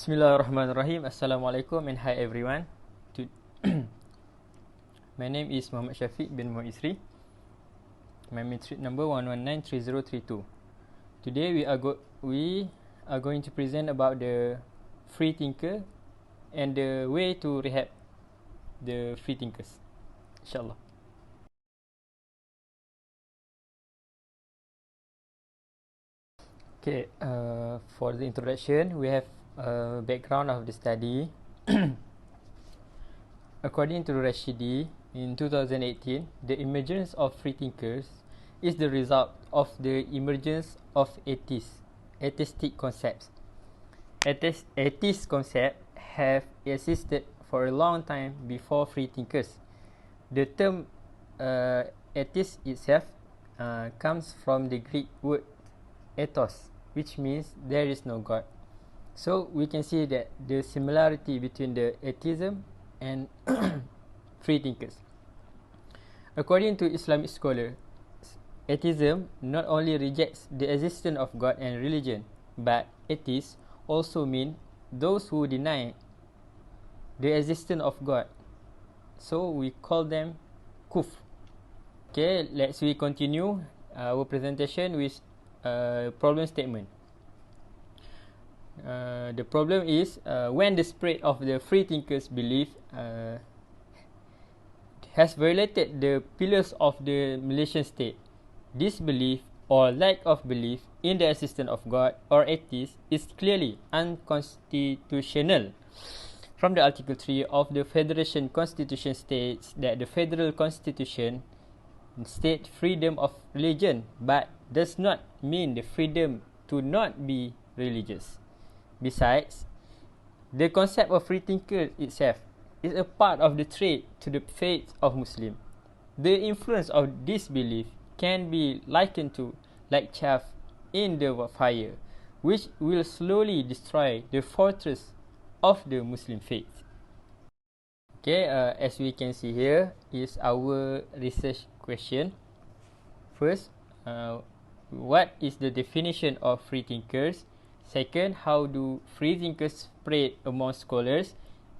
Bismillahirrahmanirrahim. Assalamualaikum and hi everyone. My name is Muhammad Syafiq bin Muhammad Isri. My matric number 1193032. Today we are going to present about the free thinker and the way to rehab the free thinkers. Inshallah. Okay, for the introduction, we have a background of the study. According to Rashidi, in 2018, the emergence of free thinkers is the result of the emergence of atheistic concepts. Atheist concepts have existed for a long time before free thinkers. The term atheist itself comes from the Greek word ethos, which means there is no God. So we can see that the similarity between the atheism and free thinkers. According to Islamic scholars, atheism not only rejects the existence of God and religion, but atheists also mean those who deny the existence of God. So we call them kufr. Okay, let's continue our presentation with problem statement. The problem is when the spread of the free thinkers' belief has violated the pillars of the Malaysian state. This belief or lack of belief in the existence of God or atheist is clearly unconstitutional. From the Article 3 of the Federation Constitution states that the Federal Constitution states freedom of religion, but does not mean the freedom to not be religious. Besides, the concept of free thinker itself is a part of the trait to the faith of Muslim. The influence of this belief can be likened to like chaff in the fire, which will slowly destroy the fortress of the Muslim faith. Okay, as we can see here is our research question. First, what is the definition of free thinkers? Second, how do free thinkers spread among scholars?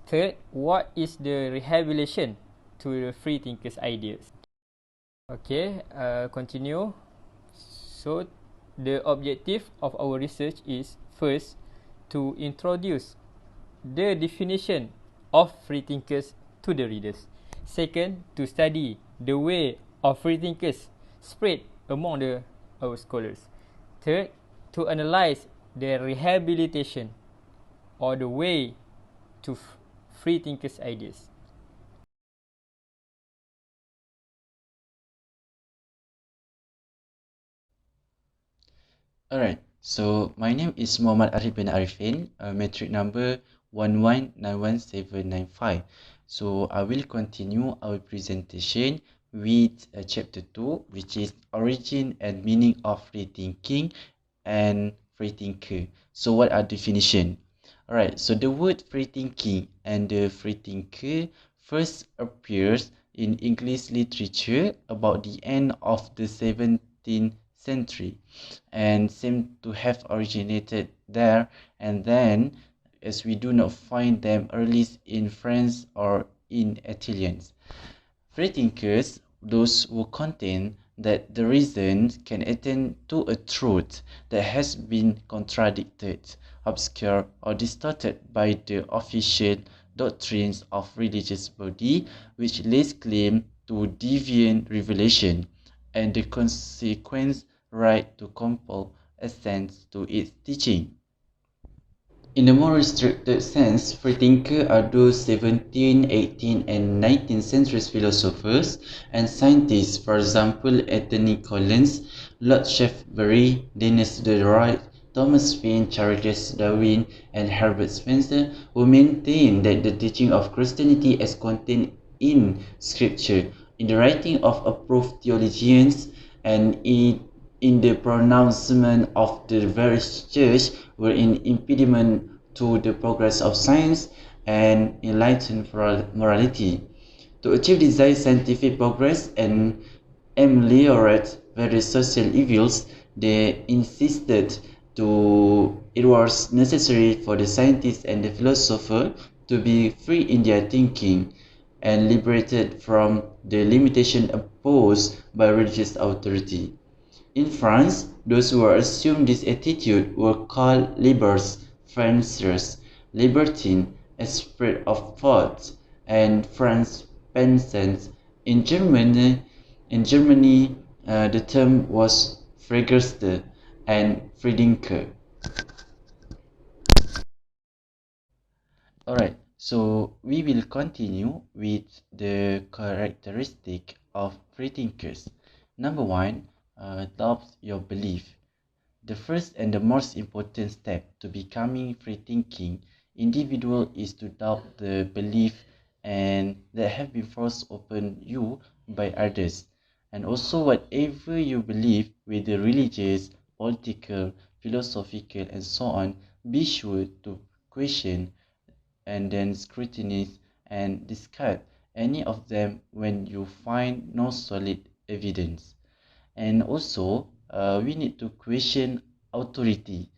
Third, what is the rehabilitation to the free thinkers' ideas? Okay, continue. So, the objective of our research is first to introduce the definition of free thinkers to the readers. Second, to study the way of free thinkers spread among our scholars. Third, to analyze the rehabilitation or the way to free thinkers' ideas. Alright, so my name is Muhammad Arif bin Arifin, matric number 1191795. So I will continue our presentation with chapter 2, which is origin and meaning of free thinking and free thinker. So what are definition? Alright, so the word free thinking and the free thinker first appears in English literature about the end of the 17th century and seem to have originated there, and then as we do not find them early in France or in Italians. Free thinkers, those who contain that the reason can attain to a truth that has been contradicted, obscured, or distorted by the official doctrines of religious body, which lays claim to deviant revelation and the consequent right to compel assent to its teaching. In a more restricted sense, free thinkers are those 17th, 18th, and 19th century philosophers and scientists, for example, Anthony Collins, Lord Shaftesbury, Denis Diderot, Thomas Paine, Charles Darwin, and Herbert Spencer, who maintain that the teaching of Christianity as contained in Scripture, in the writing of approved theologians, and in the pronouncement of the various church were an impediment to the progress of science and enlightened morality. To achieve desired scientific progress and ameliorate various social evils, they insisted it was necessary for the scientists and the philosopher to be free in their thinking and liberated from the limitation imposed by religious authority. In France, those who assumed this attitude were called libres, Français, libertine, esprit of thought, and Franz Pensens. In Germany, the term was Freigeister and Friedinker. Alright, so we will continue with the characteristic of free thinkers. Number one, doubt your belief. The first and the most important step to becoming free thinking individual is to doubt the belief and that have been forced upon you by others. And also whatever you believe, whether religious, political, philosophical and so on, be sure to question and then scrutinize and discard any of them when you find no solid evidence. And also, we need to question authority.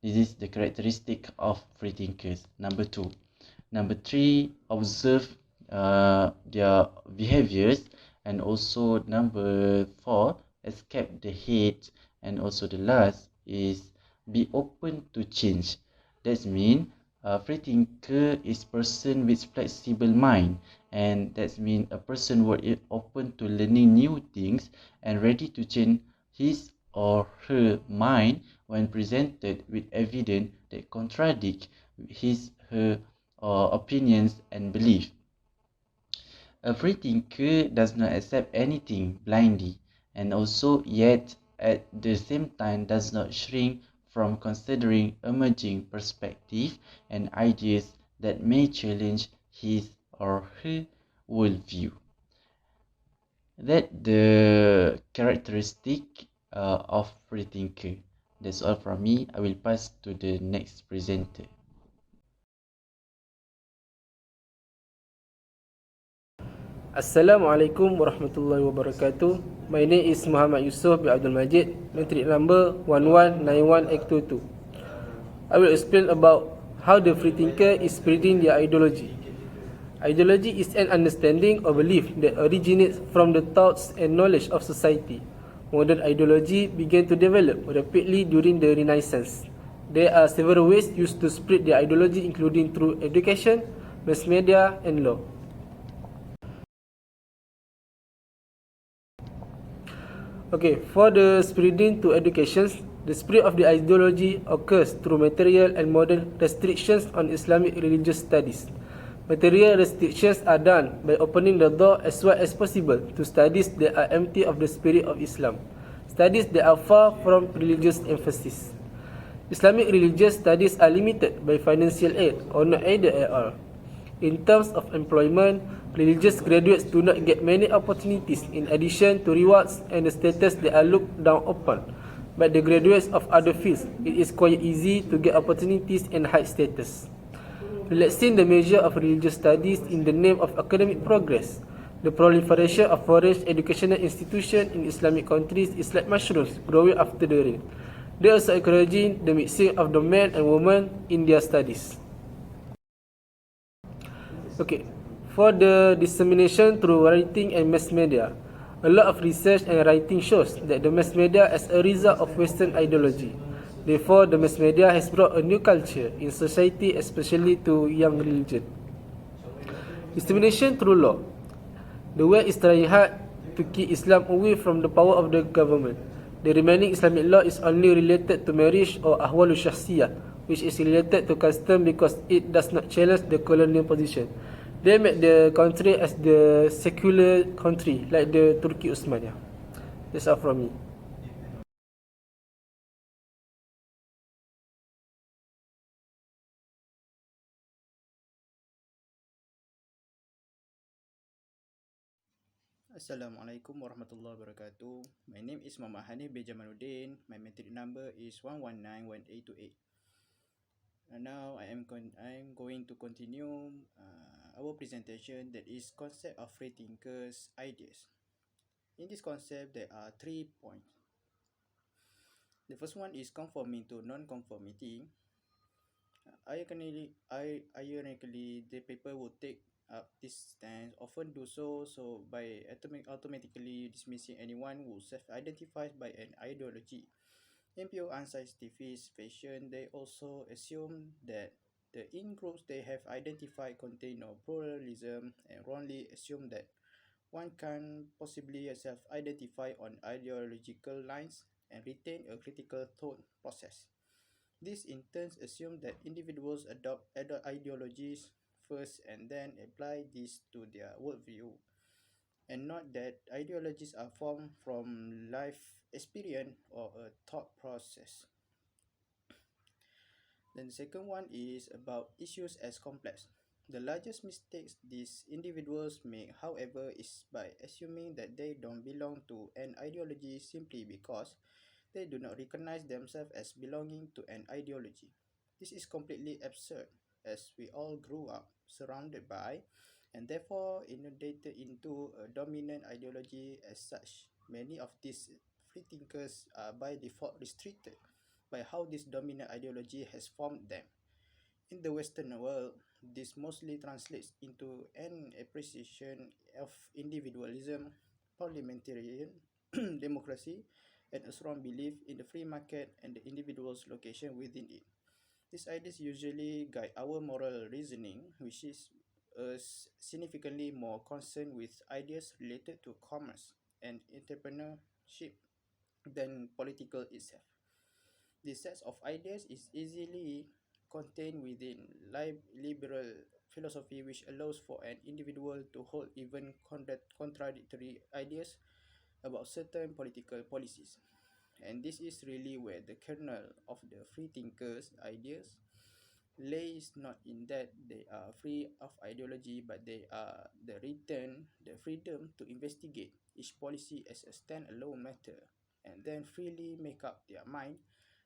This is the characteristic of free thinkers. Number two. Number three, observe their behaviors. And also number four, escape the hate. And also the last is be open to change. That means free thinker is person with flexible mind, and that means a person who is open to learning new things and ready to change his or her mind when presented with evidence that contradict his her opinions and beliefs. A free thinker does not accept anything blindly and also yet at the same time does not shrink from considering emerging perspectives and ideas that may challenge his or her worldview. That the characteristic of free thinker. That's all from me. I will pass to the next presenter. Assalamualaikum warahmatullahi wabarakatuh. My name is Muhammad Yusof bin Abdul Majid, matric number 1191822. I will explain about how the free thinker is spreading their ideology. Ideology is an understanding or belief that originates from the thoughts and knowledge of society. Modern ideology began to develop rapidly during the Renaissance. There are several ways used to spread their ideology, including through education, mass media, and law. Okay, for the spreading to education, the spread of the ideology occurs through material and modern restrictions on Islamic religious studies. Material restrictions are done by opening the door as wide as possible to studies that are empty of the spirit of Islam, studies that are far from religious emphasis. Islamic religious studies are limited by financial aid or not aided at all. In terms of employment, religious graduates do not get many opportunities in addition to rewards and the status they are looked down upon. But the graduates of other fields, it is quite easy to get opportunities and high status. Relaxing the measure of religious studies in the name of academic progress. The proliferation of foreign educational institutions in Islamic countries is like mushrooms growing after the rain. They are also encouraging the mixing of the men and women in their studies. Okay, for the dissemination through writing and mass media, a lot of research and writing shows that the mass media is a result of Western ideology. Therefore, the mass media has brought a new culture in society, especially to young religion. Dissemination through law. The West is trying hard to keep Islam away from the power of the government. The remaining Islamic law is only related to marriage or ahwalu shahsiyah, which is related to custom because it does not challenge the colonial position. They make the country as the secular country like the Turkey Osmania. That's all from me. Assalamualaikum warahmatullahi wabarakatuh. My name is Muhammad Hanif bin Jamaluddin. My metric number is 1191828. And now I'm going to continue our presentation, that is concept of free thinkers ideas. In this concept there are 3 points. The first one is conforming to non-conformity. Ironically, the paper will take up this stance, often do so by automatically dismissing anyone who self-identifies by an ideology. In pure unscientific fashion, they also assume that the in-groups they have identified contain no pluralism and wrongly assume that one can possibly self-identify on ideological lines and retain a critical thought process. This in turn assumes that individuals adopt ideologies first and then apply this to their worldview, and not that ideologies are formed from life experience or a thought process. Then the second one is about issues as complex. The largest mistakes these individuals make, however, is by assuming that they don't belong to an ideology simply because they do not recognize themselves as belonging to an ideology. This is completely absurd, as we all grew up surrounded by and therefore inundated into a dominant ideology. As such, many of these free thinkers are by default restricted by how this dominant ideology has formed them. In the Western world, this mostly translates into an appreciation of individualism, parliamentarian democracy, and a strong belief in the free market and the individual's location within it. These ideas usually guide our moral reasoning, which is significantly more concerned with ideas related to commerce and entrepreneurship than political itself. This set of ideas is easily contained within liberal philosophy, which allows for an individual to hold even contradictory ideas about certain political policies. And this is really where the kernel of the free thinkers' ideas lays, not in that they are free of ideology, but they are the freedom to investigate each policy as a standalone matter and then freely make up their mind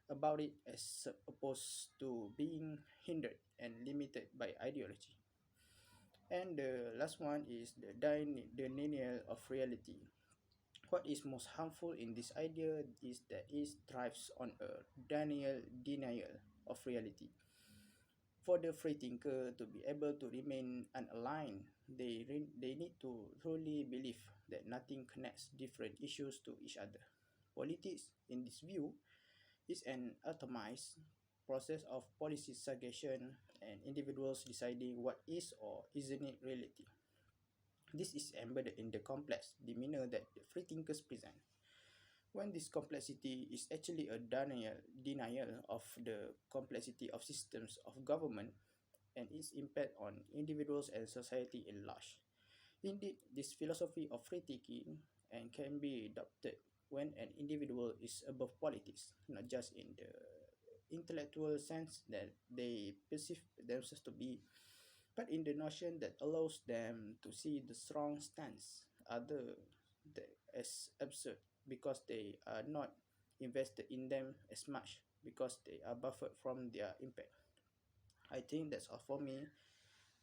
about it, as opposed to being hindered and limited by ideology. And the last one is the denial of reality. What is most harmful in this idea is that it thrives on a denial of reality. For the free thinker to be able to remain unaligned, they need to truly believe that nothing connects different issues to each other. Politics, in this view, is an atomized process of policy suggestion and individuals deciding what is or isn't it reality. This is embedded in the complex demeanor that the free thinkers present. When this complexity is actually a denial of the complexity of systems of government and its impact on individuals and society at large. Indeed, this philosophy of free thinking and can be adopted when an individual is above politics, not just in the intellectual sense that they perceive themselves to be, but in the notion that allows them to see the strong stance other as absurd because they are not invested in them as much because they are buffered from their impact. I think that's all for me,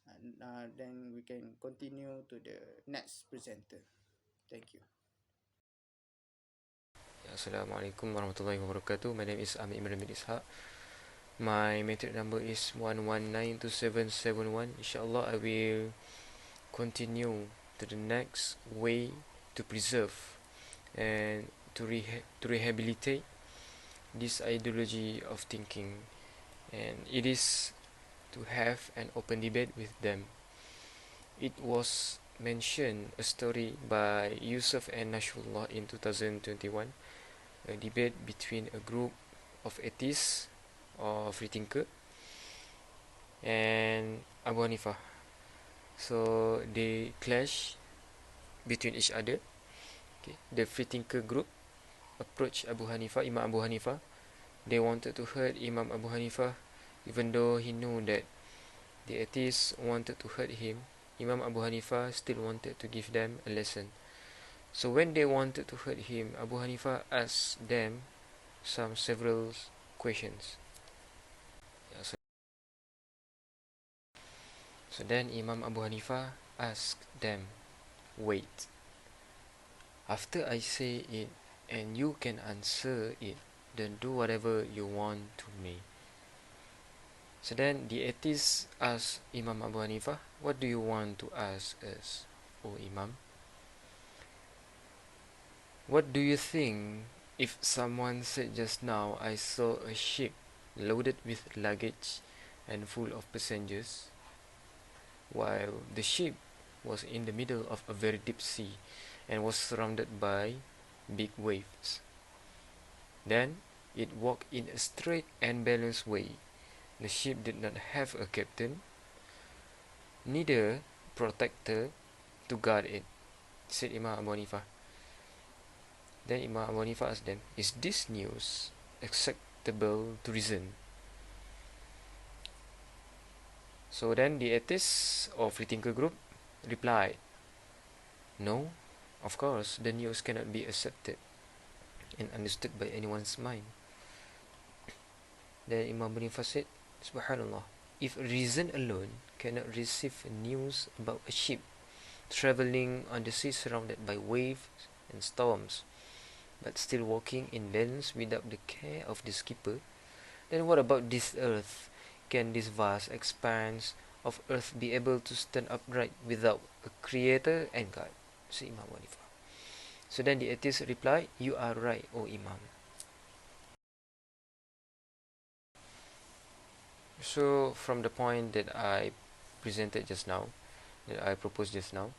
and then we can continue to the next presenter. Thank you. Assalamualaikum warahmatullahi wabarakatuh. My name is Amit Imran bin Ishaq. My metric number is 1192771. Inshallah, I will continue to the next way to preserve and to rehabilitate this ideology of thinking, and it is to have an open debate with them. It was mentioned a story by Yusuf and Nasrullah in 2021, a debate between a group of atheists or free thinker and Abu Hanifah. So they clash between each other. Okay. The free thinker group approached Imam Abu Hanifah. They wanted to hurt Imam Abu Hanifah, even though he knew that the atheists wanted to hurt him. Imam Abu Hanifah still wanted to give them a lesson. So when they wanted to hurt him, Abu Hanifah asked them several questions. So then Imam Abu Hanifah asked them, wait, after I say it and you can answer it, then do whatever you want to me. So then the atheist asked Imam Abu Hanifah, what do you want to ask us, O Imam? What do you think if someone said just now, I saw a ship loaded with luggage and full of passengers, while the ship was in the middle of a very deep sea and was surrounded by big waves. Then it walked in a straight and balanced way. The ship did not have a captain, neither protector to guard it, said Imam Abu Hanifah. Then Imam Abu Hanifah asked them, is this news acceptable to reason? So then the atheists or freethinker group replied, no, of course, the news cannot be accepted and understood by anyone's mind. Then Imam Abu Hanifah said, Subhanallah, if reason alone cannot receive news about a ship traveling on the sea surrounded by waves and storms, but still walking in balance without the care of the skipper, then what about this earth? Can this vast expanse of earth be able to stand upright without a creator and God? Said Imam Abu Hanifah. So then the atheist replied, you are right, O Imam. So from the point that I presented just now, that I proposed just now,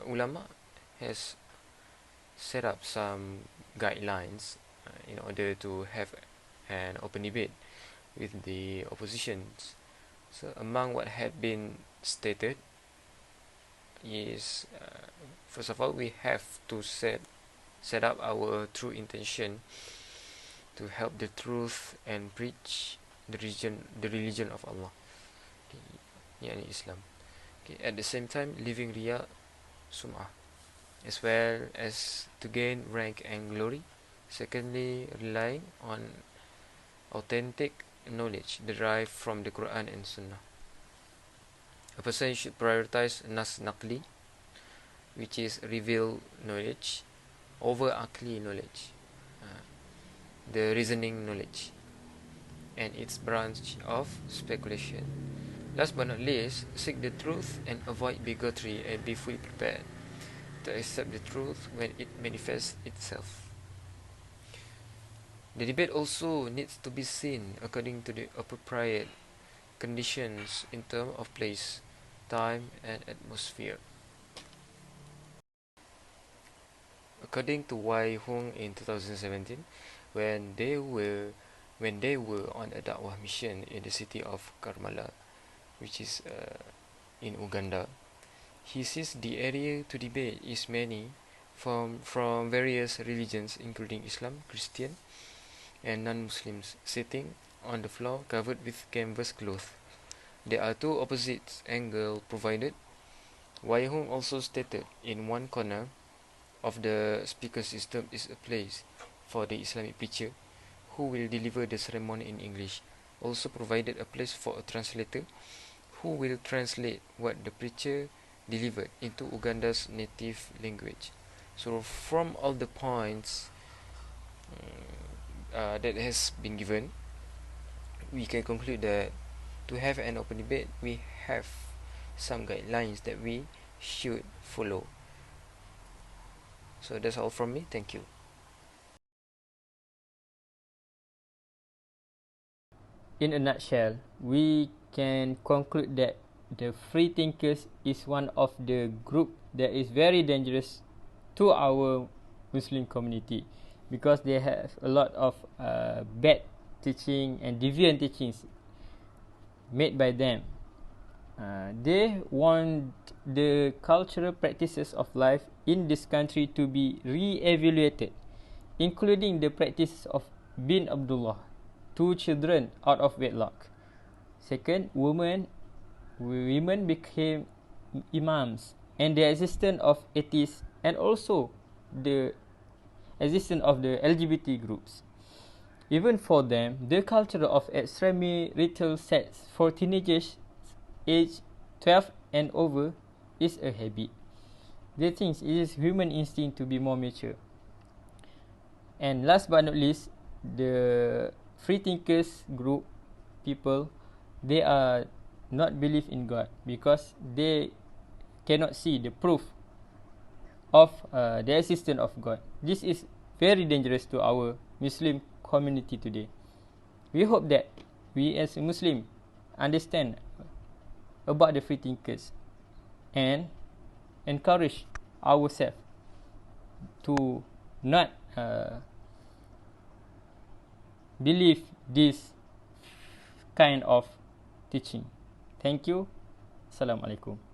ulama has set up some guidelines in order to have an open debate with the oppositions. So among what had been stated is, first of all, we have to set up our true intention to help the truth and preach the religion of Allah, yani Islam. At the same time, living riya, sum'ah, as well as to gain rank and glory. Secondly, relying on authentic knowledge derived from the Quran and Sunnah. A person should prioritize nas naqli, which is revealed knowledge, over akli knowledge, the reasoning knowledge, and its branch of speculation. Last but not least, seek the truth and avoid bigotry, and be fully prepared to accept the truth when it manifests itself. The debate also needs to be seen according to the appropriate conditions in terms of place, time, and atmosphere. According to Wai Hung in 2017, when they were on a da'wah mission in the city of Karmala, which is in Uganda, he sees the area to debate is many from various religions including Islam, Christian, and non-Muslims, sitting on the floor covered with canvas cloth. There are two opposite angles provided. Wai Hung also stated in one corner of the speaker system is a place for the Islamic preacher who will deliver the sermon in English. Also provided a place for a translator who will translate what the preacher delivered into Uganda's native language. So from all the points that has been given, we can conclude that to have an open debate, we have some guidelines that we should follow. So that's all from me. Thank you. In a nutshell, we can conclude that the free thinkers is one of the group that is very dangerous to our Muslim community, because they have a lot of bad teaching and deviant teachings made by them. They want the cultural practices of life in this country to be re-evaluated, including the practice of bin Abdullah, 2 children out of wedlock. Second, women became imams, and the existence of atheists, and also the existence of the LGBT groups. Even for them, the culture of extramarital sex for teenagers aged 12 and over is a habit. They think it is human instinct to be more mature. And last but not least, the free thinkers group people, they are not believe in God because they cannot see the proof of the existence of God. This is very dangerous to our Muslim community today. We hope that we as a Muslim understand about the free thinkers and encourage ourselves to not believe this kind of teaching. Thank you. Assalamualaikum.